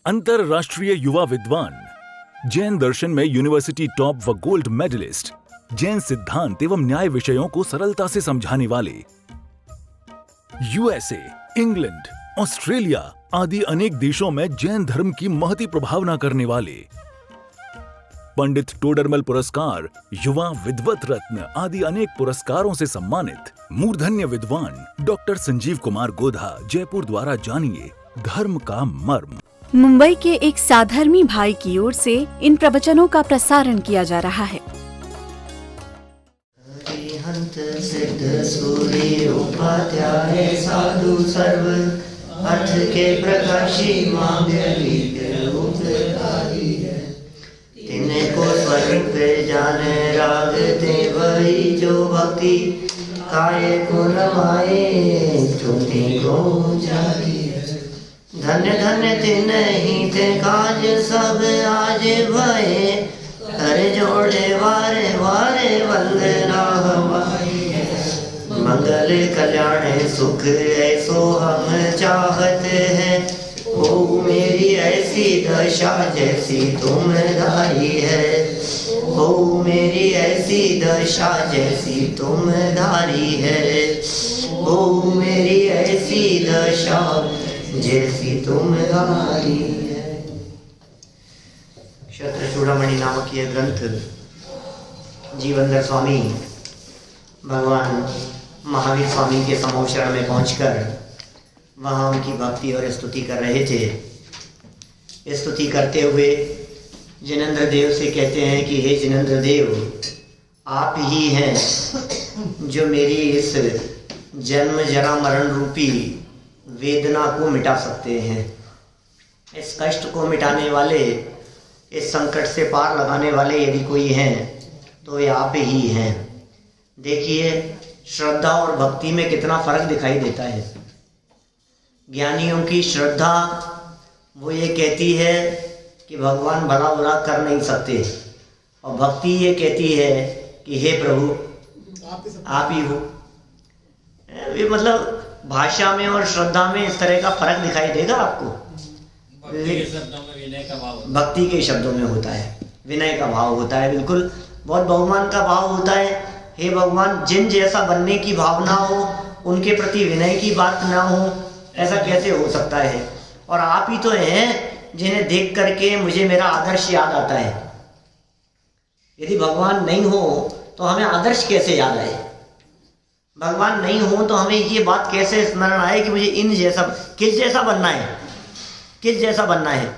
अंतरराष्ट्रीय युवा विद्वान, जैन दर्शन में यूनिवर्सिटी टॉप व गोल्ड मेडलिस्ट, जैन सिद्धांत एवं न्याय विषयों को सरलता से समझाने वाले, यूएसए, इंग्लैंड, ऑस्ट्रेलिया आदि अनेक देशों में जैन धर्म की महती प्रभावना करने वाले, पंडित टोडरमल पुरस्कार, युवा विद्वत रत्न आदि अनेक पुरस्कारों से सम्मानित मूर्धन्य विद्वान डॉक्टर संजीव कुमार गोधा जयपुर द्वारा जानिए धर्म का मर्म। मुंबई के एक साधर्मी भाई की ओर से इन प्रवचनों का प्रसारण किया जा रहा है। हरिहंत सिद्ध सूर्य उपाध्याय साधु सर्व अर्थ के प्रकाशी उत्तरदायी है। तिनको स्वरूप जाने राग दे वही जो भक्ति काय को नमाए चुटी को जारी है। धन्य धन्य तिन ही ते काज सब आज भये कर जोड़े वारे वारे वंदना हमारी है। मंगल कल्याण सुख ऐसो हम चाहते हैं, ओ मेरी ऐसी दशा जैसी तुम धारी है। ओ मेरी ऐसी दशा जैसी तुम धारी है। ओ मेरी ऐसी दशा जैसी तुम धारी है। क्षत्र चूड़ामणि नामक यह ग्रंथ जीवनधर स्वामी भगवान महावीर स्वामी के समोशरण में पहुंचकर वहाँ उनकी भक्ति और स्तुति कर रहे थे। स्तुति करते हुए जिनेंद्र देव से कहते हैं कि हे जिनेंद्र देव, आप ही हैं जो मेरी इस जन्म जरा मरण रूपी वेदना को मिटा सकते हैं। इस कष्ट को मिटाने वाले, इस संकट से पार लगाने वाले यदि कोई हैं तो ये आप ही हैं। देखिए श्रद्धा और भक्ति में कितना फर्क दिखाई देता है। ज्ञानियों की श्रद्धा वो ये कहती है कि भगवान भला बुरा कर नहीं सकते, और भक्ति ये कहती है कि हे प्रभु आप ही हो। ये मतलब भाषा में और श्रद्धा में इस तरह का फर्क दिखाई देगा आपको। भक्ति के शब्दों में होता है, विनय का भाव होता है, बिल्कुल बहुत बहुमान का भाव होता है। हे भगवान, जिन जैसा बनने की भावना हो, उनके प्रति विनय की बात ना हो, ऐसा कैसे हो सकता है। और आप ही तो हैं जिन्हें देख करके मुझे मेरा आदर्श याद आता है। यदि भगवान नहीं हो तो हमें आदर्श कैसे याद आए। भगवान नहीं हो तो हमें ये बात कैसे स्मरण आए कि मुझे इन जैसा, किस जैसा बनना है, किस जैसा बनना है।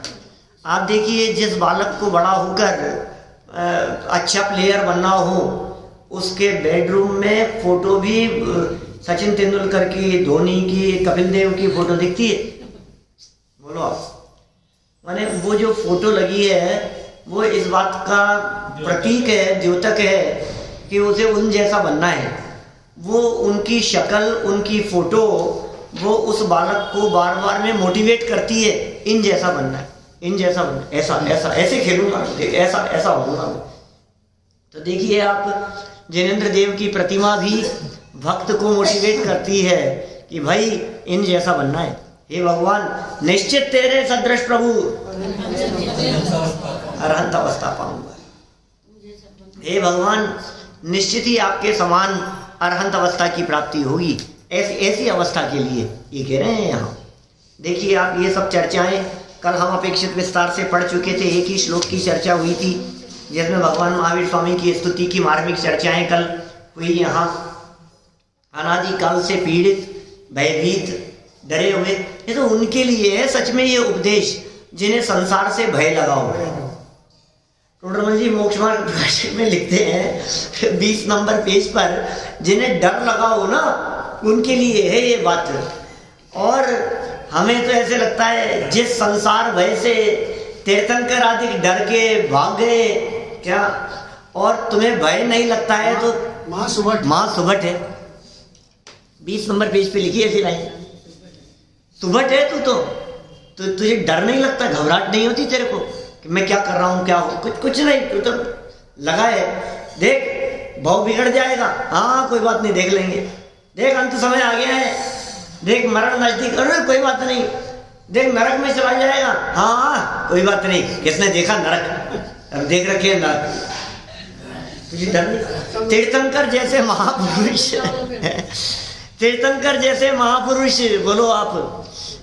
आप देखिए, जिस बालक को बड़ा होकर अच्छा प्लेयर बनना हो, उसके बेडरूम में फोटो भी सचिन तेंदुलकर की, धोनी की, कपिल देव की फोटो दिखती है। बोलो आप, माने वो जो फोटो लगी है वो इस बात का प्रतीक है, द्योतक है कि उसे उन जैसा बनना है। वो उनकी शक्ल, उनकी फोटो वो उस बालक को बार बार में मोटिवेट करती है, इन जैसा बनना है, इन जैसा बनना, ऐसा ऐसा ऐसे खेलूंगा, ऐसा ऐसा होगा। तो देखिए आप, जिनेंद्र देव की प्रतिमा भी भक्त को मोटिवेट करती है कि भाई इन जैसा बनना है। हे भगवान, निश्चित तेरे सदृश प्रभु अरहंत अवस्था पाऊंगा। हे भगवान, निश्चित ही आपके समान अरहंत अवस्था की प्राप्ति होगी। ऐसी ऐसी अवस्था के लिए ये कह रहे हैं यहाँ। देखिए आप, ये सब चर्चाएं कल हम अपेक्षित विस्तार से पढ़ चुके थे। एक ही श्लोक की चर्चा हुई थी जिसमें भगवान महावीर स्वामी की स्तुति की मार्मिक चर्चाएं कल हुई। यहाँ अनादिकाल से पीड़ित, भयभीत, डरे हुए, ये तो उनके लिए है सच में ये उपदेश जिन्हें संसार से भय लगा हुआ है। टोडरमल जी मोक्ष मार्ग प्रकाशन में लिखते हैं 20 नंबर पेज पर, जिन्हें डर लगा हो ना, उनके लिए है ये बात। और हमें तो ऐसे लगता है जिस संसार भय से तीर्थंकर आदि डर के भाग गए क्या, और तुम्हें भय नहीं लगता है तो माँ सुभट है। 20 नंबर पेज पे लिखी ऐसी लाइन, सुभट है तू तो तुझे डर नहीं लगता, घबराहट नहीं होती तेरे को कि मैं क्या कर रहा हूँ, क्या हो, कुछ नहीं, तू तो लगा है। देख भाव बिगड़ जाएगा, हाँ कोई बात नहीं, देख लेंगे। देख अंत समय आ गया है, देख मरण नजदीक, अरे कोई बात नहीं, देख नरक में चला जाएगा। हाँ हाँ कोई बात नहीं, किसने देखा नरक, अब देख रखे नरक। तुझे डर नहीं? तीर्थंकर जैसे महापुरुष तीर्थंकर जैसे महापुरुष बोलो आप,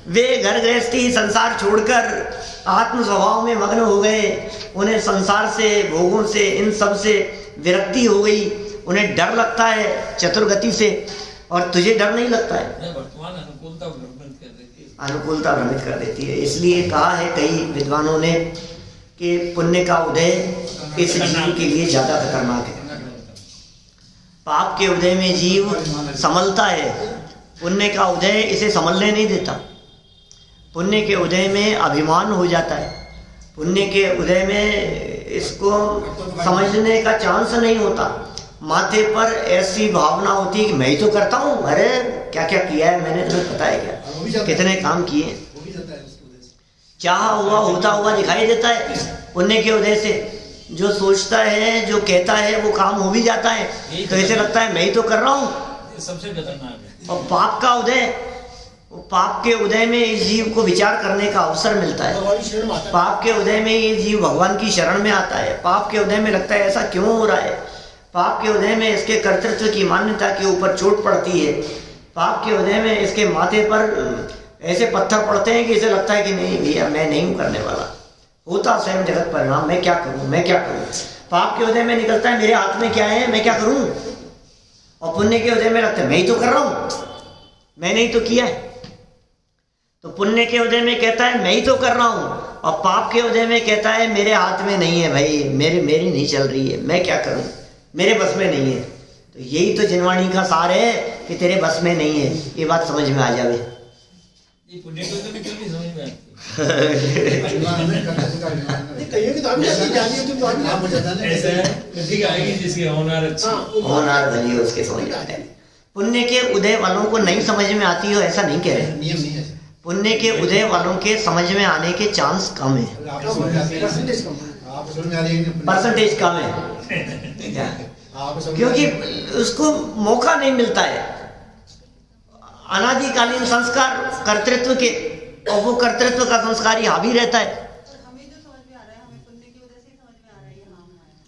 वे घर गृहस्थी संसार छोड़कर आत्म स्वभाव में मग्न हो गए। उन्हें संसार से, भोगों से, इन सब से विरक्ति हो गई। उन्हें डर लगता है चतुर्गति से, और तुझे डर नहीं लगता है? वर्तमान अनुकूलता भ्रमित कर देती है। अनुकूलता भ्रमित कर देती है। इसलिए कहा है कई विद्वानों ने कि पुण्य का उदय इस जीव के लिए ज्यादा खतरनाक है। पाप के उदय में जीव संभलता है, पुण्य का उदय इसे संभलने नहीं देता। पुण्य के उदय में अभिमान हो जाता है, पुण्य के उदय में इसको समझने का चांस नहीं होता। माथे पर ऐसी भावना होती है कि मैं ही तो करता हूँ, अरे क्या क्या किया है मैंने, तुम्हें पता है क्या, कितने काम किए। चाह हुआ होता हुआ दिखाई देता है पुण्य के उदय से। जो सोचता है, जो कहता है, वो काम हो भी जाता है, तो ऐसे लगता है मैं ही तो कर रहा हूँ। सबसे खतरनाक है। और पाप का उदय, पाप के उदय में इस जीव को विचार करने का अवसर मिलता है। पाप के उदय में ये जीव भगवान की शरण में आता है। पाप के उदय में लगता है ऐसा क्यों हो रहा है। पाप के उदय में इसके कर्तृत्व की मान्यता के ऊपर चोट पड़ती है। पाप के उदय में इसके माथे पर ऐसे पत्थर पड़ते हैं कि इसे लगता है कि नहीं भैया मैं नहीं हूँ करने वाला, होता स्वयं जगत परिणाम, मैं क्या करूँ, मैं क्या करूँ। पाप के उदय में निकलता है मेरे हाथ में क्या है, मैं क्या करूँ। और पुण्य के उदय में लगता है मैं ही तो कर रहा हूँ, मैंने ही तो किया है। तो पुण्य के उदय में कहता है मैं ही तो कर रहा हूँ, और पाप के उदय में कहता है मेरे हाथ में नहीं है भाई, मेरी नहीं चल रही है, मैं क्या करूँ, मेरे बस में नहीं है। तो यही तो जिनवाणी का सार है कि तेरे बस में नहीं है, ये बात समझ में आ जावे। ये पुण्य को तो क्यों नहीं समझ में आती? ऐसा है कभी आएगी जिसकी होनार अच्छी, होनार भली हो उसके समझ में आ जाए। पुण्य के उदय वालों को नहीं समझ में आती हो ऐसा नहीं कह रहे, नियम नहीं है। पुण्य के उदय वालों के समझ में आने के चांस कम है, परसेंटेज कम है, क्योंकि उसको मौका नहीं मिलता है। अनादिकालीन संस्कार कर्तृत्व के, और वो कर्तृत्व का संस्कार ही हावी रहता है।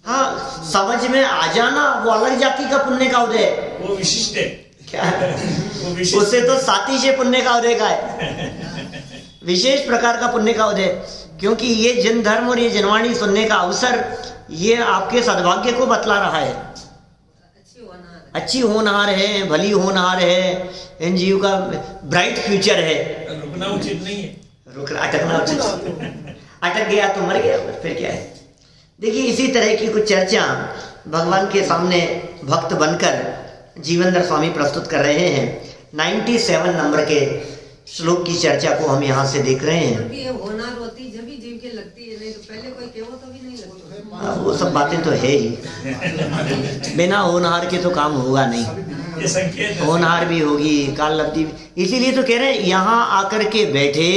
हाँ, समझ में आ जाना वो अलग जाति का पुण्य का उदय है। वो विशिष्ट है। क्या है? वो विशिष्ट उससे तो साथी से पुण्य का उदय का है, विशेष प्रकार का पुण्य का उदय। क्योंकि ये जिन धर्म और ये जनवाणी सुनने का अवसर, ये आपके सद्भाग्य को बतला रहा है। अच्छी होनहार है, भली होनहार है, इन जीव का ब्राइट फ्यूचर है। रुकना उचित नहीं है, रुकना, अटकना उचित, अटक गया तो मर गया, फिर क्या है। देखिए इसी तरह की कुछ चर्चा भगवान के सामने भक्त बनकर जीवनधर स्वामी प्रस्तुत कर रहे हैं। 97 नंबर के श्लोक की चर्चा को हम यहाँ से देख रहे हैं। ये होनार होती जब भी जीव के लगती है, नहीं तो पहले कोई केवो तो भी नहीं लगती। वो सब बातें तो है ही, बिना होनहार के तो काम होगा नहीं। ये संकेत है। होनहार भी होगी, काल लब्धि भी। इसीलिए तो कह रहे हैं यहाँ आकर के बैठे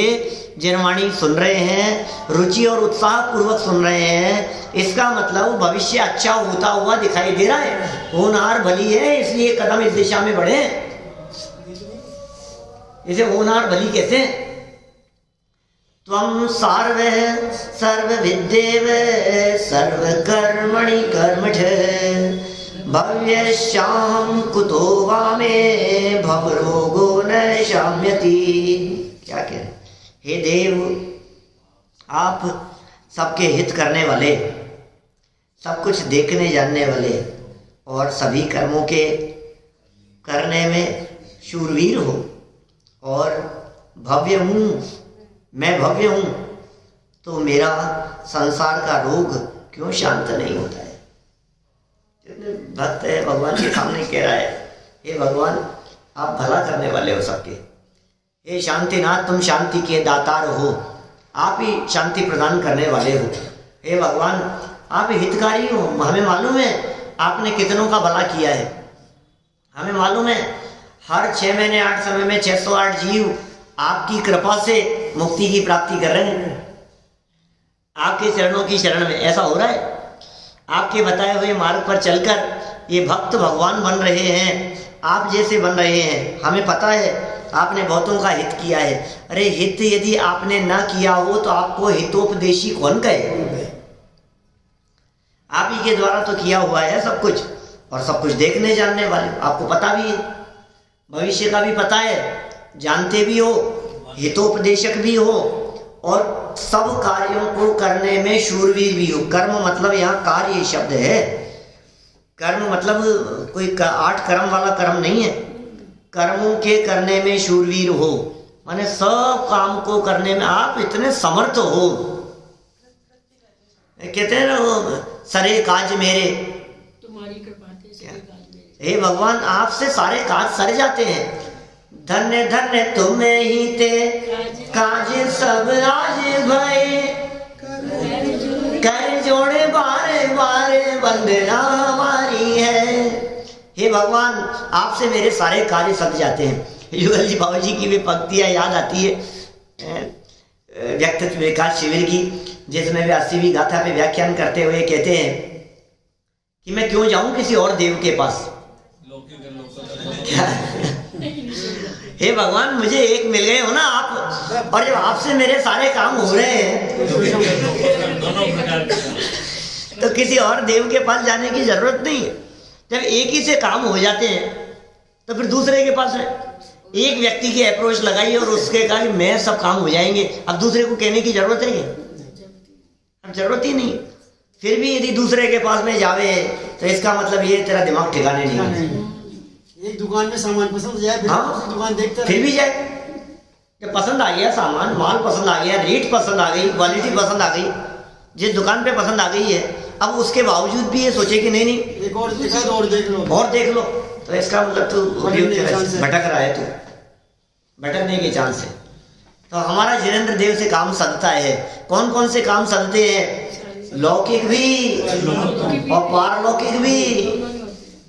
जनवाणी सुन रहे हैं, रुचि और उत्साह पूर्वक सुन रहे हैं, इसका मतलब भविष्य अच्छा होता हुआ दिखाई दे रहा है। होनहार भली है इसलिए कदम इस दिशा में बढ़े। इसे होनहार भली कहते हैं। त्वं सर्वविद्येव सर्वकर्मणि कर्मठ भव्यश्याम कुतो वामे भवरोगो न शाम्यति। क्या कह रहे? हे देव, आप सबके हित करने वाले, सब कुछ देखने जानने वाले, और सभी कर्मों के करने में शूरवीर हो, और भव्य हूँ, मैं भव्य हूँ, तो मेरा संसार का रोग क्यों शांत नहीं होता है। भक्त है भगवान के सामने कह रहा है, हे भगवान आप भला करने वाले हो सबके, हे शांतिनाथ तुम शांति के दातार हो, आप ही शांति प्रदान करने वाले हो। हे भगवान आप हितकारी हो, हमें मालूम है आपने कितनों का भला किया है। हमें मालूम है हर 6 महीने 8 समय में 608 जीव आपकी कृपा से मुक्ति की प्राप्ति कर रहे हैं, आपके चरणों की शरण में। ऐसा हो रहा है आपके बताए हुए मार्ग पर चलकर ये भक्त भगवान बन रहे हैं, आप जैसे बन रहे हैं। हमें पता है आपने बहुतों का हित किया है। अरे हित यदि आपने ना किया हो तो आपको हितोपदेशी कौन कहे? आप ही के द्वारा तो किया हुआ है सब कुछ, और सब कुछ देखने जानने वाले, आपको पता भी है, भविष्य का भी पता है, जानते भी हो, हितोपदेशक भी हो, और सब कार्यों को करने में शूरवीर भी हो। कर्म मतलब यहाँ कार्य शब्द है। कर्म मतलब कोई 8 कर्म वाला कर्म नहीं है। कर्मों के करने में शूरवीर हो, माने सब काम को करने में आप इतने समर्थ हो। कहते हैं ना वो, सरे काज मेरे, तुम्हारी कृपा से सारे काज मेरे। हे भगवान, आपसे सारे काज सर जाते हैं। धन्य धन्य तुम्हें ही ते काज सब आज भय, कर जोड़े बारे बारे वंदना हमारी है। हे भगवान, आपसे मेरे सारे कार्य सद जाते हैं। युगल जी बाबू जी की भी पंक्तियाँ याद आती है व्यक्तित्व विकास शिविर की, जिसमें वे 80वीं गाथा पे व्याख्यान करते हुए कहते हैं कि मैं क्यों जाऊं किसी और देव के पास। हे भगवान, मुझे एक मिल गए हो ना आप, और जब आपसे मेरे सारे काम हो रहे हैं तो किसी और देव के पास जाने की जरूरत नहीं है। जब एक ही से काम हो जाते हैं तो फिर दूसरे के पास है। एक व्यक्ति की अप्रोच लगाई और उसके कहा कि मैं सब काम हो जाएंगे, अब दूसरे को कहने की जरूरत है क्या? अब जरूरत ही नहीं। फिर भी यदि दूसरे के पास में जावे तो इसका मतलब ये तेरा दिमाग ठिकाने नहीं है। एक दुकान में सामान पसंद जाए, फिर दूसरी दुकान देखते फिर भी जाए। जब पसंद आ गया सामान, माल पसंद आ गया, रेट पसंद आ गई, क्वालिटी पसंद आ गई, जिस दुकान पे पसंद आ गई है, अब उसके बावजूद भी ये सोचे कि नहीं एक और दिखा तो और देख लो, और देख लो, तो इसका मतलब तू भटक रहा है, तू भटकने के चांस है। तो हमारा जिनेंद्र देव से काम सदता है। कौन कौन से काम सदते हैं? लौकिक भी और पारलौकिक भी,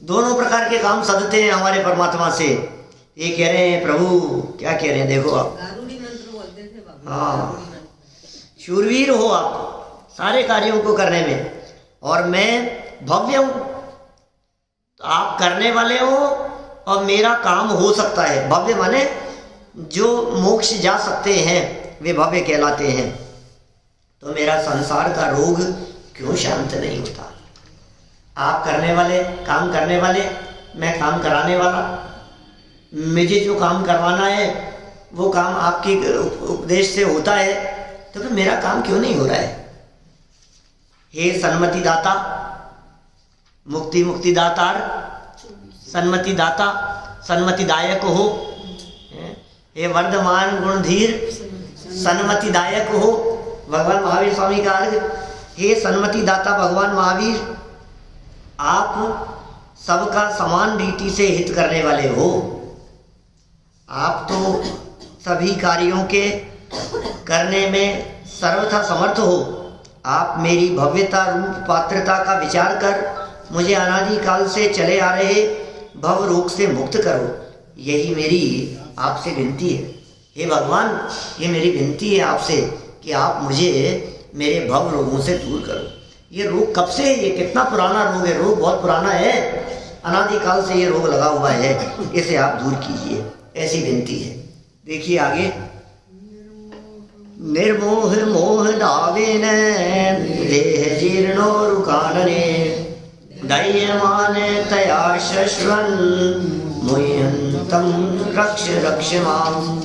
दोनों प्रकार के काम सदते हैं हमारे परमात्मा से। ये कह रहे हैं प्रभु, क्या कह रहे हैं देखो आप, गारुड़ी मंत्र बोलते थे बाबा। हाँ, शूरवीर हो आप सारे कार्यों को करने में, और मैं भव्य हूँ, तो आप करने वाले हो और मेरा काम हो सकता है। भव्य माने जो मोक्ष जा सकते हैं वे भव्य कहलाते हैं। तो मेरा संसार का रोग क्यों शांत नहीं होता? आप करने वाले, काम करने वाले, मैं काम कराने वाला, मुझे जो काम करवाना है वो काम आपके उपदेश से होता है, तो फिर मेरा काम क्यों नहीं हो रहा है? हे सन्मति दाता, मुक्ति मुक्ति दातार, सन्मति दाता, सन्मति दायक हो। हे वर्धमान गुणधीर, सन्मति दायक हो। भगवान महावीर स्वामी का अर्घ, हे सन्मति दाता भगवान महावीर, आप सबका समान रीति से हित करने वाले हो। आप तो सभी कार्यों के करने में सर्वथा समर्थ हो। आप मेरी भव्यता रूप पात्रता का विचार कर मुझे अनादिकाल से चले आ रहे भव रोग से मुक्त करो। यही मेरी आपसे विनती है। हे भगवान, ये मेरी विनती है आपसे कि आप मुझे मेरे भव रोगों से दूर करो। ये रोग कब से, ये कितना पुराना रोग है? रोग बहुत पुराना है, अनादिकाल से ये रोग लगा हुआ है, इसे आप दूर कीजिए, ऐसी विनती है। देखिए आगे, निर्मोह मोह दावेन देह जीर्णो रुकानने दह्यमान तया शश्वन मुह्यंतम रक्ष रक्ष माम।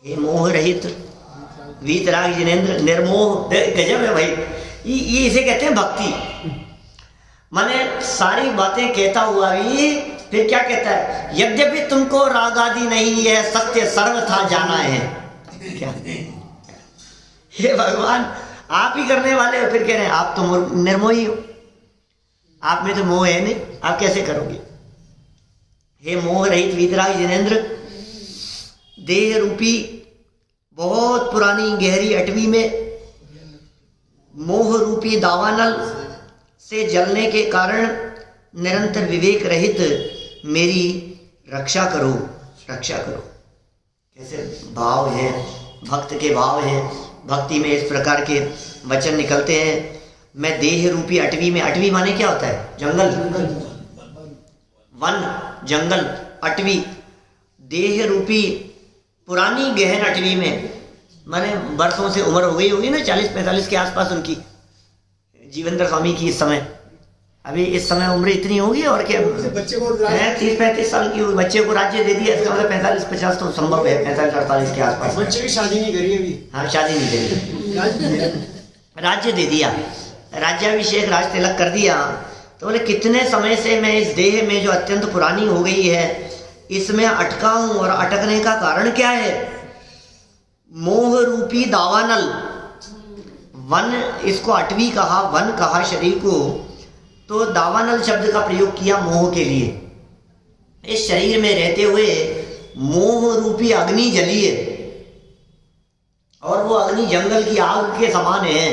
हे मोह रहित वीतराग जिनेंद्र, निर्मोह, गजब है भाई। ये इसे कहते हैं भक्ति। माने सारी बातें कहता हुआ भी फिर क्या कहता है? यद्यपि तुमको राग आदि नहीं है, सत्य सर्वथा जाना है। क्या? हे भगवान, आप ही करने वाले हो, फिर कह रहे हैं आप तो निर्मोही हो, आप में तो मोह है नहीं, आप कैसे करोगे? हे मोह रहित वीतराग जिनेंद्र, देह रूपी बहुत पुरानी गहरी अटवी में मोह रूपी दावानल से जलने के कारण निरंतर विवेक रहित मेरी रक्षा करो, रक्षा करो। कैसे भाव है, भक्त के भाव हैं। भक्ति में इस प्रकार के वचन निकलते हैं। मैं देह रूपी अटवी में, अटवी माने क्या होता है? जंगल, वन, जंगल, अटवी। देह रूपी पुरानी गहन अटवी में, माने बरसों से उम्र हो गई होगी ना, 40-45 के आसपास उनकी, जीवेंद्र स्वामी की इस समय, अभी इस समय उम्र इतनी होगी और क्या, बच्चे को 30-35 साल की होगी, बच्चे को राज्य दे दिया, इसका मतलब 45-50 तो संभव है, 45-48 के आसपास। बच्चे की शादी नहीं करी अभी। हाँ, शादी नहीं करी, राज्य दे दिया, राज्याभिषेक, राज तिलक कर दिया। तो बोले कितने समय से मैं इस देह में जो अत्यंत पुरानी हो गई है इसमें अटका हूं, और अटकने का कारण क्या है? मोह रूपी दावानल, वन, इसको अटवी कहा, वन कहा शरीर को, तो दावानल शब्द का प्रयोग किया मोह के लिए। इस शरीर में रहते हुए मोह रूपी अग्नि जली है, और वो अग्नि जंगल की आग के समान है।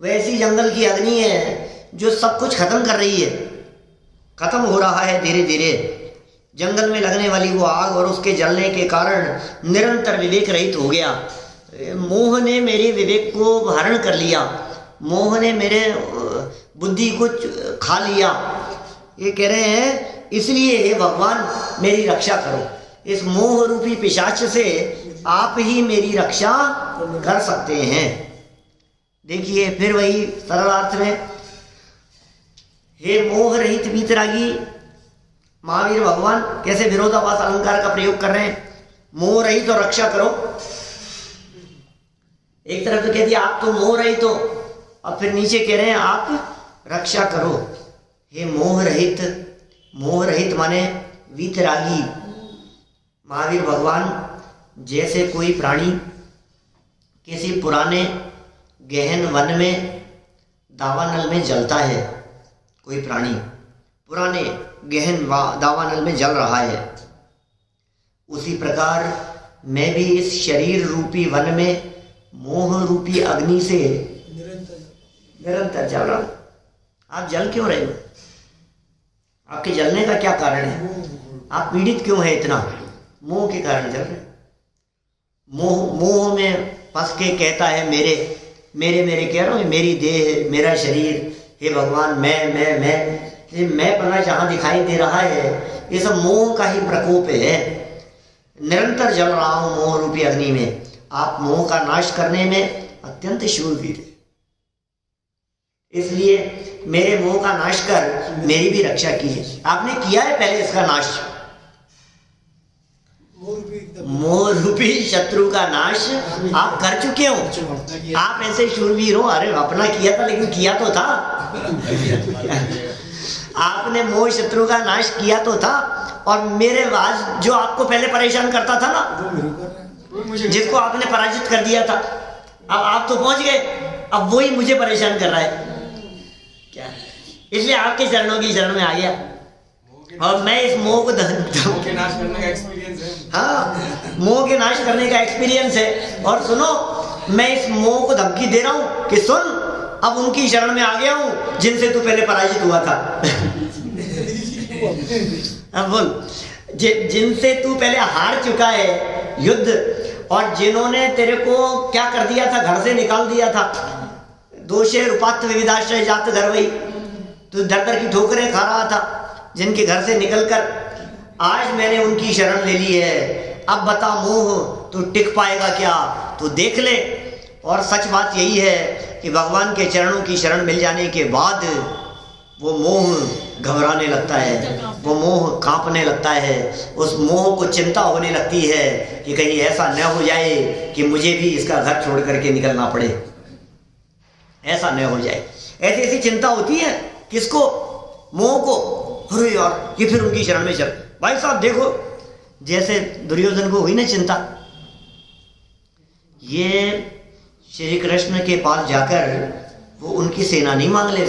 वैसी जंगल की अग्नि है जो सब कुछ खत्म कर रही है, खत्म हो रहा है धीरे धीरे। जंगल में लगने वाली वो आग और उसके जलने के कारण निरंतर विवेक रहित हो गया। मोह ने मेरे विवेक को हरण कर लिया, मोह ने मेरे बुद्धि को खा लिया। ये कह रहे हैं इसलिए हे भगवान मेरी रक्षा करो, इस मोह रूपी पिशाच से आप ही मेरी रक्षा कर सकते हैं। देखिए फिर वही सरल अर्थ में, हे मोह रहित वीतरागी, महावीर भगवान कैसे विरोधाभास अलंकार का प्रयोग कर रहे हैं, मोह रहित तो रक्षा करो। एक तरफ तो कह दिया आप तो मोह रहित हो, और फिर नीचे कह रहे हैं आप रक्षा करो। हे मोह रहित, मोह रहित माने वीतरागी। महावीर भगवान जैसे कोई प्राणी किसी पुराने गहन वन में दावानल में जलता है, कोई प्राणी पुराने गहन दावानल में जल रहा है, उसी प्रकार मैं भी इस शरीर रूपी वन में मोह रूपी अग्नि से निरंतर जल रहा हूं। आप जल क्यों रहे हो? आपके जलने का क्या कारण है? आप पीड़ित क्यों है इतना? मोह के कारण जल रहे। मोह में फंस के कहता है मेरे मेरे मेरे कह रहा हूँ, मेरी देह, मेरा शरीर, हे भगवान मैं पना जहाँ दिखाई दे रहा है ये सब मोह का ही प्रकोप है। निरंतर जल रहा हूँ मोह रूपी अग्नि में। आप मोह का नाश करने में अत्यंत शूरवीर है, इसलिए मेरे मोह का नाश कर मेरी भी रक्षा कीजिए। आपने किया है पहले इसका नाश, मोह रूपी शत्रु का नाश आप कर चुके हो। आप ऐसे शूरवीर हो, अरे अपना किया था लेकिन किया तो था आपने मोह शत्रु का नाश किया तो था। और मेरे बाद जो आपको पहले परेशान करता था ना, जिसको आपने पराजित कर दिया था, अब आप तो पहुंच गए, अब वही मुझे परेशान कर रहा है क्या? इसलिए आपके चरणों की शरण में आ गया, और मैं इस मोह को के नाश करने का एक्सपीरियंस है। हाँ, मोह के नाश करने का एक्सपीरियंस है। और सुनो, मैं इस मोह को धमकी दे रहा हूं कि सुन, अब उनकी शरण में आ गया हूं जिनसे तू पहले पराजित हुआ था अब बोल, जिनसे तू पहले हार चुका है युद्ध, और जिन्होंने तेरे को क्या कर दिया था, घर से निकाल दिया था। दोषे रूपात्व विविधाश्रय जात घर वही, तू दर दर की ठोकरें खा रहा था, जिनके घर से निकलकर आज मैंने उनकी शरण ले ली है। अब बता मोह, तू टिक पाएगा क्या? तू देख ले। और सच बात यही है कि भगवान के चरणों की शरण मिल जाने के बाद वो मोह घबराने लगता है, वो मोह कांपने लगता है, उस मोह को चिंता होने लगती है कि कहीं ऐसा न हो जाए कि मुझे भी इसका घर छोड़ करके निकलना पड़े, ऐसा न हो जाए। ऐसी ऐसी चिंता होती है किसको? मोह को। अरे यार, ये फिर उनकी शरण में चल। भाई साहब देखो, जैसे दुर्योधन को हुई ना चिंता, ये श्री कृष्ण के पास जाकर वो उनकी सेना नहीं मांग ले,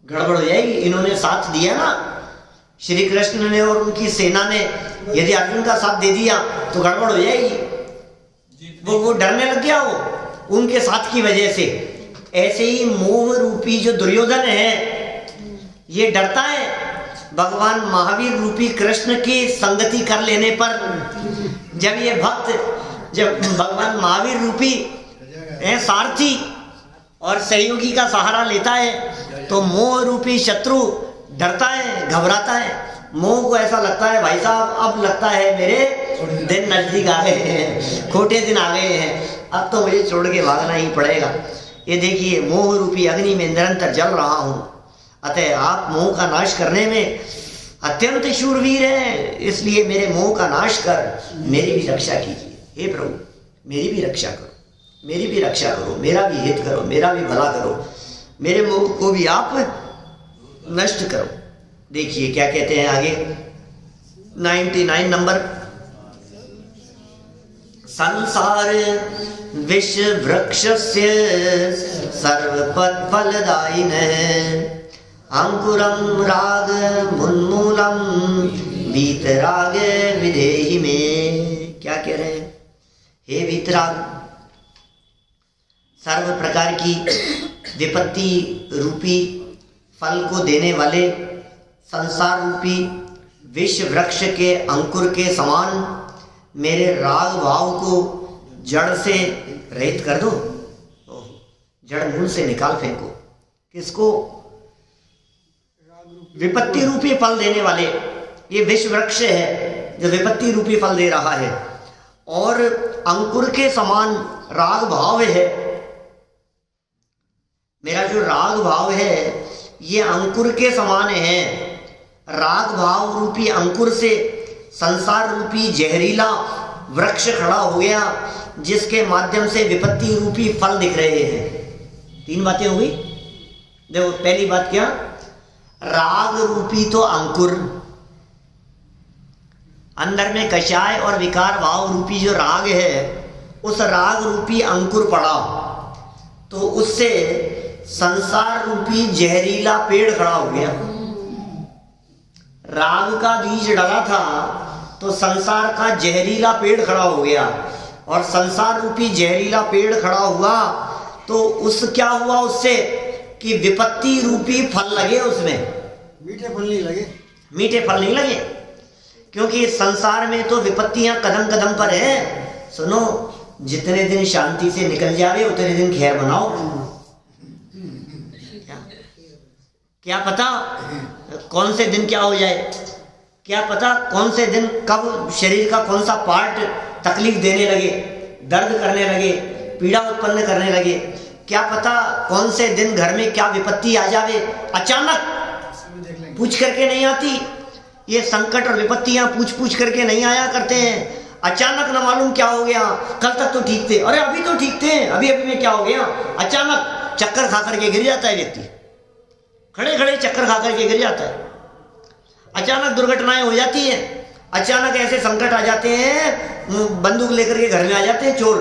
गड़बड़ हो जाएगी। इन्होंने साथ दिया ना श्री कृष्ण ने और उनकी सेना ने, यदि अर्जुन का साथ दे दिया तो गड़बड़ हो जाएगी। वो डरने लग गया वो उनके साथ की वजह से। ऐसे ही मोह रूपी जो दुर्योधन है ये डरता है भगवान महावीर रूपी कृष्ण की संगति कर लेने पर। जब ये भक्त, जब भगवान महावीर रूपी सारथी और सहयोगी का सहारा लेता है तो मोह रूपी शत्रु डरता है, घबराता है। मोह को ऐसा लगता है भाई साहब अब लगता है मेरे दिन नजदीक आ गए हैं, खोटे दिन आ गए हैं, अब तो मुझे छोड़ के भागना ही पड़ेगा। ये देखिए मोह रूपी अग्नि में निरंतर जल रहा हूँ, अतः आप मोह का नाश करने में अत्यंत शूरवीर हैं, इसलिए मेरे मोह का नाश कर मेरी भी रक्षा कीजिए। हे प्रभु मेरी भी रक्षा करो, मेरी भी रक्षा करो, मेरा भी हित करो, मेरा भी भला करो, मेरे मोह को भी आप नष्ट करो। देखिए क्या कहते हैं आगे 99 नंबर, संसार विष वृक्षस्य सर्वपद फलदायिनः अंकुरम राग मुन्मूलम वीतराग विधेहि में। क्या कह रहे हैं? हे वीतराग, सर्व प्रकार की विपत्ति रूपी फल को देने वाले संसार रूपी विष वृक्ष के अंकुर के समान मेरे राग भाव को जड़ से रहित कर दो, जड़ मूल से निकाल फेंको। किसको? विपत्ति रूपी फल देने वाले ये विष वृक्ष है जो विपत्ति रूपी फल दे रहा है, और अंकुर के समान राग भाव है। मेरा जो राग भाव है ये अंकुर के समान है। राग भाव रूपी अंकुर से संसार रूपी जहरीला वृक्ष खड़ा हो गया, जिसके माध्यम से विपत्ति रूपी फल दिख रहे हैं। 3 बातें हुई। देखो पहली बात क्या, राग रूपी तो अंकुर, अंदर में कषाय और विकार भाव रूपी जो राग है उस राग रूपी अंकुर पड़ा तो उससे संसार रूपी जहरीला पेड़ खड़ा हो गया। राग का बीज डाला था तो संसार का जहरीला पेड़ खड़ा हो गया, और संसार रूपी जहरीला पेड़ खड़ा हुआ तो उस क्या हुआ उससे कि विपत्ति रूपी फल लगे, उसमें मीठे फल नहीं लगे। मीठे फल नहीं लगे, क्योंकि संसार में तो विपत्तियां कदम कदम पर है। सुनो, जितने दिन शांति से निकल जावे उतने दिन खैर बनाओ। क्या पता कौन से दिन क्या हो जाए, क्या पता कौन से दिन कब शरीर का कौन सा पार्ट तकलीफ देने लगे, दर्द करने लगे, पीड़ा उत्पन्न करने लगे। क्या पता कौन से दिन घर में क्या विपत्ति आ जावे, अचानक पूछ करके नहीं आती। ये संकट और विपत्तियां पूछ पूछ करके नहीं आया करते हैं। अचानक न मालूम क्या हो गया, कल तक तो ठीक थे, अरे अभी तो ठीक थे, अभी अभी में क्या हो गया, अचानक चक्कर खा करके गिर जाता है व्यक्ति, खड़े खड़े चक्कर खा करके गिर जाता है। अचानक दुर्घटनाएं हो जाती हैं, अचानक ऐसे संकट आ जाते हैं, बंदूक लेकर के घर में आ जाते हैं चोर,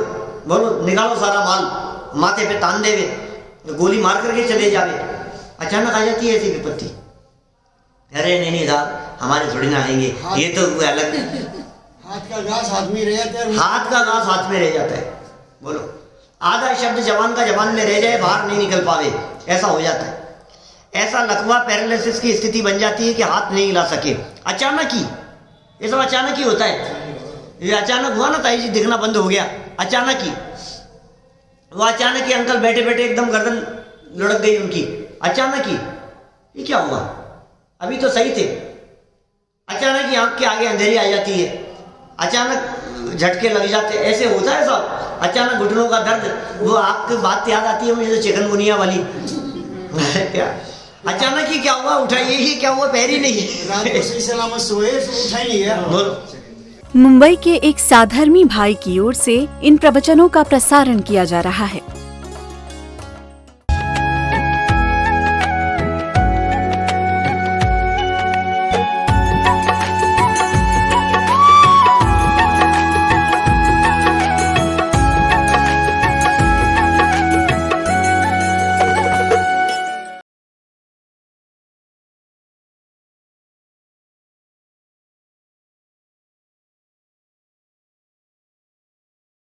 बोलो निकालो सारा माल, माथे पे तान देवे, गोली मार करके चले जावे। अचानक आ जाती है ऐसी विपत्ति। अरे नहीं साहब हमारे थोड़ी ना आएंगे, ये तो अलग। हाथ का घास हाथ में रह जाता है, हाथ का घास हाथ में रह जाता है। बोलो, आधा शब्द जवान का जवान में रह जाए, बाहर नहीं निकल पावे, ऐसा हो जाता है। ऐसा लकवा पैरालिसिस की स्थिति बन जाती है कि हाथ नहीं हिला सके। अचानक ही, ये सब अचानक ही होता है। ये अचानक हुआ ना ताई जी, दिखना बंद हो गया, अचानक ही। वो अचानक ही अंकल बैठे बैठे एकदम गर्दन लुढ़क गई उनकी, अचानक ही। ये क्या हुआ, अभी तो सही थे। अचानक ही आंख के आगे अंधेरी आ जाती है, अचानक झटके लग जाते, ऐसे होता है सब। अचानक घुटनों का दर्द, वो आपकी बात याद आती है मुझे, चिकनगुनिया वाली। क्या अचानक ही क्या हुआ, उठाइए ही क्या हुआ, पैर ही नहीं है, रात को सही सलामत सोए, उठा ही नहीं गया। बोलो। मुंबई के एक साधर्मी भाई की ओर से इन प्रवचनों का प्रसारण किया जा रहा है।